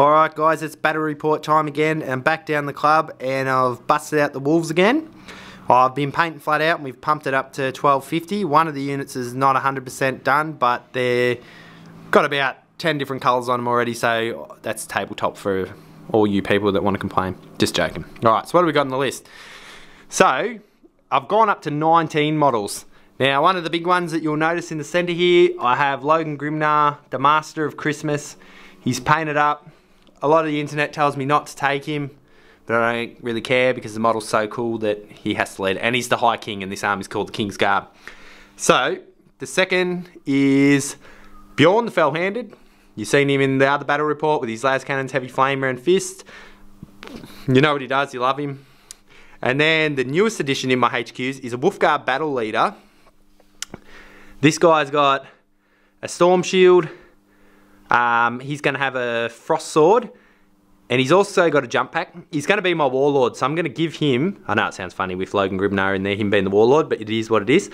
Alright guys, it's battle report time again, and back down the club, and I've busted out the wolves again. I've been painting flat out and we've pumped it up to 1250. One of the units is not 100% done, but they've got about 10 different colours on them already, so that's tabletop for all you people that want to complain. Just joking. Alright, so what have we got on the list? So, I've gone up to 19 models. Now, one of the big ones that you'll notice in the centre here, I have Logan Grimnar, the Master of Christmas. He's painted up. A lot of the internet tells me not to take him, but I don't really care because the model's so cool that he has to lead. And he's the High King, and this army's called the King's Guard. So, the second is Bjorn the Fell-Handed. You've seen him in the other battle report with his las cannons, heavy flamer and fist. You know what he does, you love him. And then the newest addition in my HQs is a Wolfguard Battle Leader. This guy's got a Storm Shield. He's going to have a Frost Sword, and he's also got a jump pack. He's going to be my Warlord, so I'm going to give him, I know it sounds funny with Logan Grimnar in there, him being the Warlord, but it is what it is.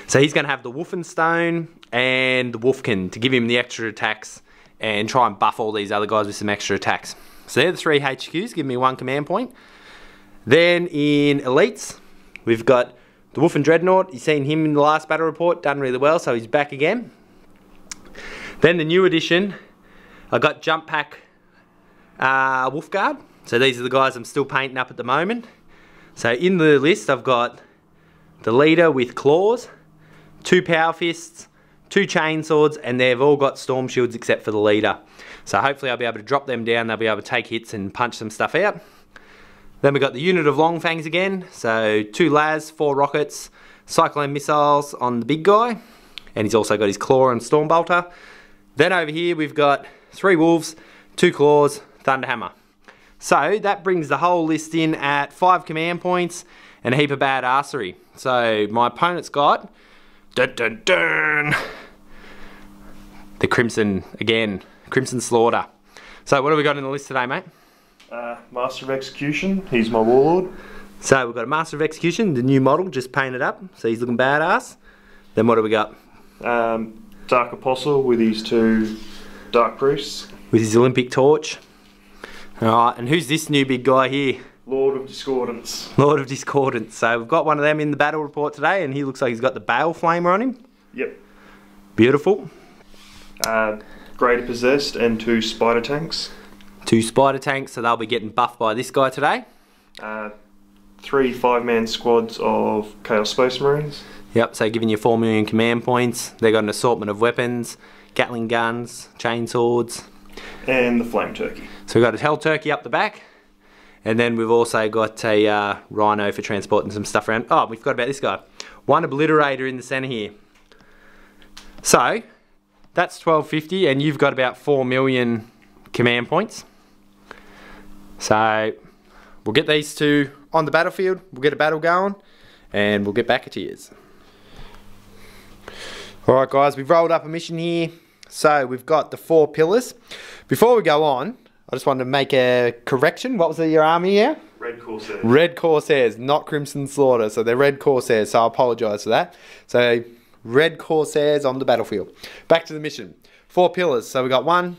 So he's going to have the Wolfenstone and the Wolfkin to give him the extra attacks and try and buff all these other guys with some extra attacks. So they're the three HQs, give me one command point. Then in Elites, we've got the Wolfen Dreadnought. You've seen him in the last battle report, done really well, so he's back again. Then the new addition, I got Jump Pack Wolfguard. So these are the guys I'm still painting up at the moment. So in the list I've got the leader with claws, 2 power fists, 2 chain swords, and they've all got storm shields except for the leader. So hopefully I'll be able to drop them down, they'll be able to take hits and punch some stuff out. Then we've got the unit of long fangs again. So 2 las, 4 rockets, cyclone missiles on the big guy, and he's also got his claw and storm bolter. Then over here we've got 3 wolves, 2 claws, thunderhammer. So that brings the whole list in at 5 command points and a heap of bad arsery. So my opponent's got dun, dun, dun, the Crimson again, Crimson Slaughter. So what have we got in the list today, mate? Master of Execution, he's my Warlord. So we've got a Master of Execution, the new model, just painted up, so he's looking badass. Then what do we got? Dark Apostle with his 2 Dark Priests. With his Olympic torch. Alright, and who's this new big guy here? Lord of Discordance. Lord of Discordance. So we've got one of them in the battle report today, and he looks like he's got the Bale Flamer on him. Yep. Beautiful. Greater Possessed and 2 Spider Tanks. 2 Spider Tanks, so they'll be getting buffed by this guy today. 3 5-man squads of Chaos Space Marines. Yep, so giving you 4 million command points. They've got an assortment of weapons, Gatling guns, chain swords. And the Flame Turkey. So we've got a Hell Turkey up the back. And then we've also got a Rhino for transporting some stuff around. Oh, we forgot about this guy. 1 Obliterator in the centre here. So, that's 1250, and you've got about 4 million command points. So, we'll get these 2 on the battlefield, we'll get a battle going, and we'll get back at you. Alright guys, we've rolled up a mission here. So we've got the 4 pillars. Before we go on, I just wanted to make a correction. What was your army here? Red Corsairs. Red Corsairs, not Crimson Slaughter. So they're Red Corsairs, so I apologise for that. So Red Corsairs on the battlefield. Back to the mission. 4 pillars. So we've got 1,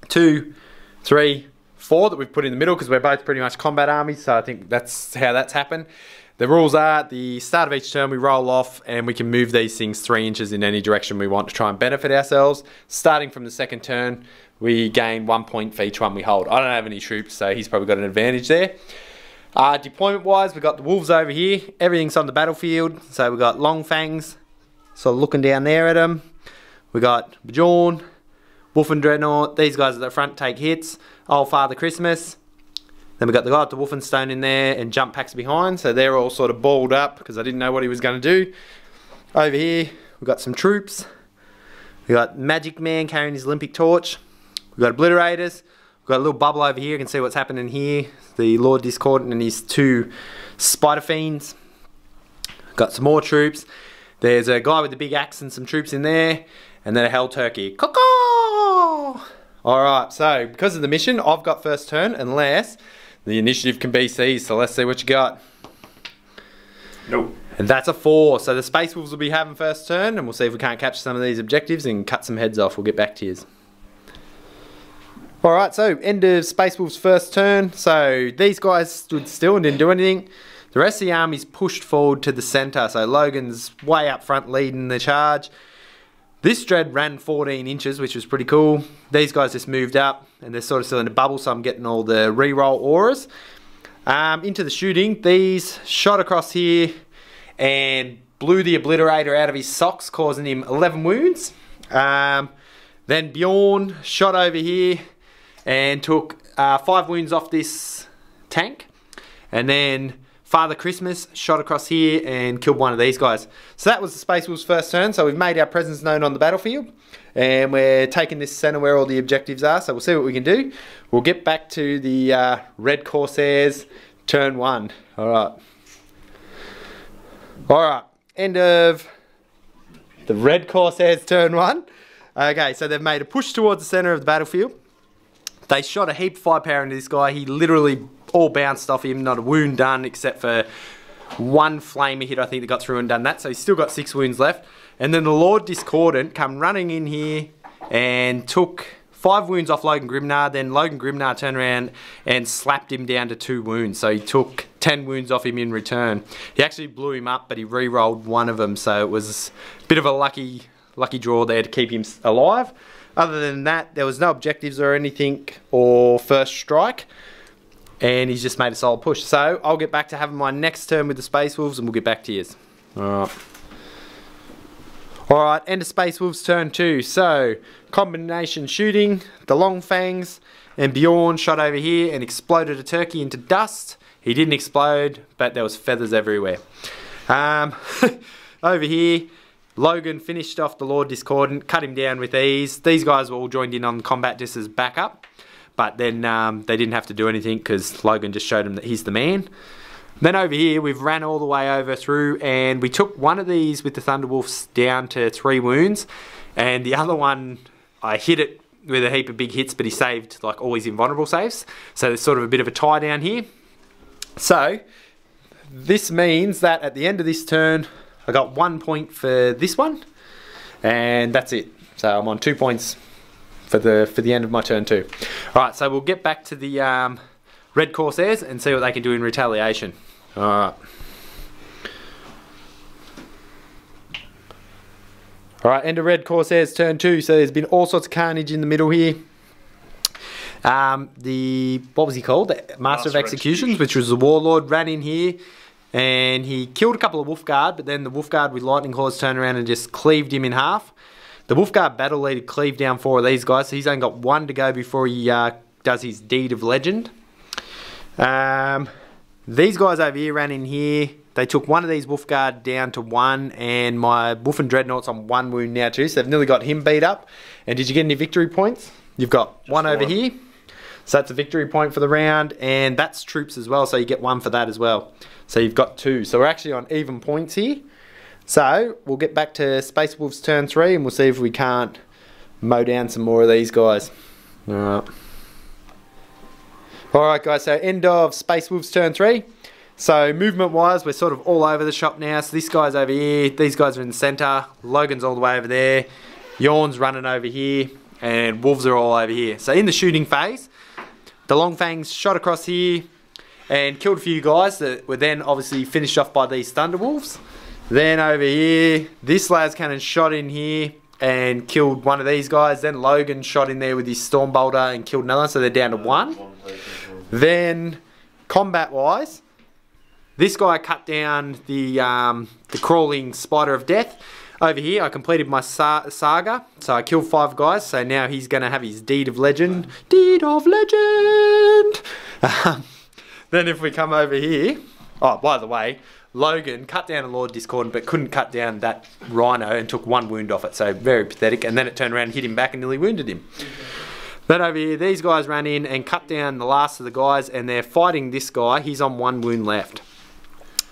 2, 3, 4 that we've put in the middle because we're both pretty much combat armies, so I think that's how that's happened. The rules are, at the start of each turn we roll off and we can move these things 3 inches in any direction we want to try and benefit ourselves. Starting from the second turn, we gain 1 point for each one we hold. I don't have any troops, so he's probably got an advantage there. Deployment wise, we've got the wolves over here. Everything's on the battlefield. So we've got long fangs, so looking down there at them. We've got Bjorn, Wolfen Dreadnought. These guys at the front take hits. Old Father Christmas. Then we've got the guy with the Wolfenstone in there and jump packs behind, so they're all sort of balled up because I didn't know what he was going to do. Over here, we've got some troops. We've got Magic Man carrying his Olympic torch. We've got Obliterators. We've got a little bubble over here, you can see what's happening here. The Lord Discordant and his 2 Spider Fiends. Got some more troops. There's a guy with the big axe and some troops in there. And then a Hell Turkey. Caw-caw! Alright, so because of the mission, I've got first turn unless the initiative can be seized, so let's see what you got. Nope. And that's a 4, so the Space Wolves will be having first turn, and we'll see if we can't capture some of these objectives and cut some heads off. We'll get back to you. Alright, so end of Space Wolf's first turn. So these guys stood still and didn't do anything. The rest of the army's pushed forward to the centre. So Logan's way up front leading the charge. This dread ran 14 inches, which was pretty cool. These guys just moved up and they're sort of still in a bubble, so I'm getting all the reroll auras. Into the shooting, these shot across here and blew the Obliterator out of his socks, causing him 11 wounds. Then Bjorn shot over here and took 5 wounds off this tank. And then Father Christmas shot across here and killed one of these guys. So that was the Space Wolves' first turn. So we've made our presence known on the battlefield. And we're taking this centre where all the objectives are. So we'll see what we can do. We'll get back to the Red Corsairs turn 1. Alright. Alright. End of the Red Corsairs turn 1. Okay, so they've made a push towards the centre of the battlefield. They shot a heap of firepower into this guy. He literally all bounced off him, not a wound done except for one flamer hit I think that got through and done that. So he's still got 6 wounds left. And then the Lord Discordant come running in here and took 5 wounds off Logan Grimnar. Then Logan Grimnar turned around and slapped him down to 2 wounds. So he took 10 wounds off him in return. He actually blew him up, but he re-rolled one of them. So it was a bit of a lucky draw there to keep him alive. Other than that, there was no objectives or anything or first strike. And he's just made a solid push. So I'll get back to having my next turn with the Space Wolves and we'll get back to you. Alright. Alright, end of Space Wolves turn 2. So, combination shooting, the Long Fangs and Bjorn shot over here and exploded a turkey into dust. He didn't explode, but there was feathers everywhere. Over here, Logan finished off the Lord Discordant, cut him down with ease. These guys were all joined in on combat just as backup. But then they didn't have to do anything because Logan just showed him that he's the man. Then over here, we've ran all the way over through and we took one of these with the Thunderwolves down to 3 wounds. And the other one, I hit it with a heap of big hits, but he saved like all his invulnerable saves. So there's sort of a bit of a tie down here. So this means that at the end of this turn, I got 1 point for this one. And that's it. So I'm on 2 points for the end of my turn 2. Alright, so we'll get back to the Red Corsairs and see what they can do in retaliation. Alright. Alright, end of Red Corsairs turn 2. So there's been all sorts of carnage in the middle here. What was he called? The Master of Executions, which was the Warlord, ran in here and he killed a couple of Wolfguard, but then the Wolfguard with Lightning Claws turned around and just cleaved him in half. The Wolfguard battle leader cleaved down 4 of these guys, so he's only got 1 to go before he does his Deed of Legend. These guys over here ran in here. They took one of these Wolfguard down to 1, and my Wolf and Dreadnought's on 1 wound now too, so they've nearly got him beat up. And did you get any victory points? You've got just one over here. So that's a victory point for the round, and that's troops as well, so you get 1 for that as well. So you've got 2. So we're actually on even points here. So, we'll get back to Space Wolves turn 3 and we'll see if we can't mow down some more of these guys. Alright. Alright guys, so end of Space Wolves turn 3. So, movement wise, we're sort of all over the shop now. So this guy's over here, these guys are in the centre, Logan's all the way over there, Yawn's running over here, and Wolves are all over here. So in the shooting phase, the Long Fangs shot across here and killed a few guys that were then obviously finished off by these Thunderwolves. Then over here, this las cannon shot in here and killed one of these guys. Then Logan shot in there with his Storm Bolter and killed another, so they're down to 1. Then, combat-wise, this guy cut down the crawling Spider of Death. Over here, I completed my saga, so I killed 5 guys, so now he's going to have his Deed of Legend. Deed of Legend! Then if we come over here, oh, by the way, Logan cut down a Lord Discordant but couldn't cut down that Rhino and took 1 wound off it, so very pathetic. And then it turned around and hit him back and nearly wounded him. Then over here, these guys ran in and cut down the last of the guys, and they're fighting this guy. He's on 1 wound left.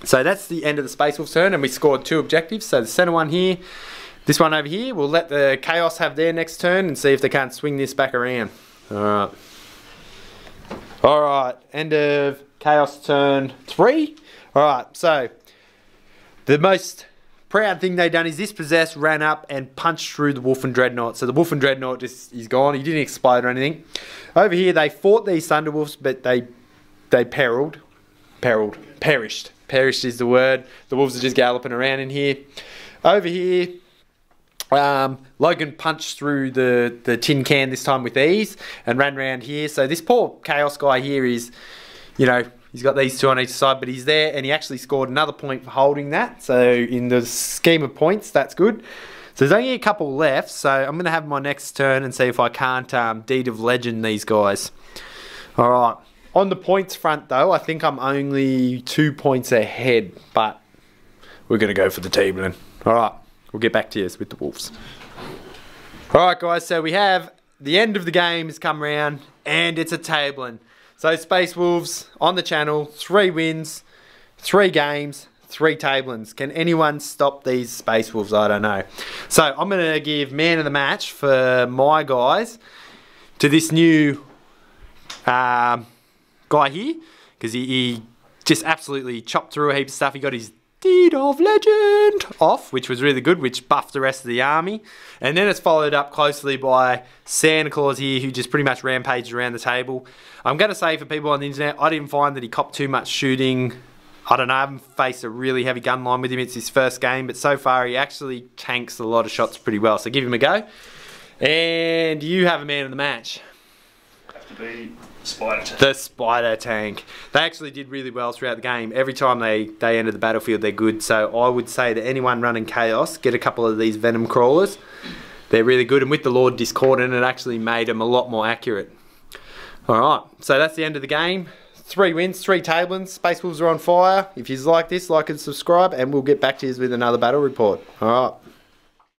So that's the end of the Space Wolf turn, and we scored 2 objectives. So the centre one here, this one over here, we'll let the Chaos have their next turn and see if they can't swing this back around. Alright. Alright, end of Chaos turn 3. Alright, so the most proud thing they done is this Possessed ran up and punched through the Wolf and Dreadnought. So the Wolf and Dreadnought just is gone. He didn't explode or anything. Over here, they fought these Thunderwolves, but they perished. Perished is the word. The wolves are just galloping around in here. Over here, Logan punched through the tin can this time with ease and ran around here. So this poor Chaos guy here is, you know, he's got these two on each side, but he's there and he actually scored another point for holding that. So in the scheme of points, that's good. So there's only a couple left, so I'm going to have my next turn and see if I can't Deed of Legend these guys. Alright, on the points front though, I think I'm only 2 points ahead, but we're going to go for the tabling. Alright, we'll get back to you with the Wolves. Alright guys, so we have the end of the game has come round and it's a tabling. So Space Wolves on the channel, 3 wins, 3 games, 3 tablings. Can anyone stop these Space Wolves? I don't know. So I'm going to give man of the match for my guys to this new guy here, because he just absolutely chopped through a heap of stuff. He got his Deed of Legend off, which was really good, which buffed the rest of the army. And then it's followed up closely by Santa Claus here, who just pretty much rampaged around the table. I'm going to say for people on the internet, I didn't find that he copped too much shooting. I don't know, I haven't faced a really heavy gun line with him. It's his first game, but so far he actually tanks a lot of shots pretty well. So give him a go. And you have a man of the match. Have to be Spider Tank. The Spider Tank. They actually did really well throughout the game. Every time they enter the battlefield, they're good. So I would say that anyone running Chaos, get a couple of these Venom Crawlers. They're really good. And with the Lord Discordant, it actually made them a lot more accurate. Alright, so that's the end of the game. 3 wins, 3 tablings. Space Wolves are on fire. If you like this, like and subscribe, and we'll get back to you with another battle report. Alright.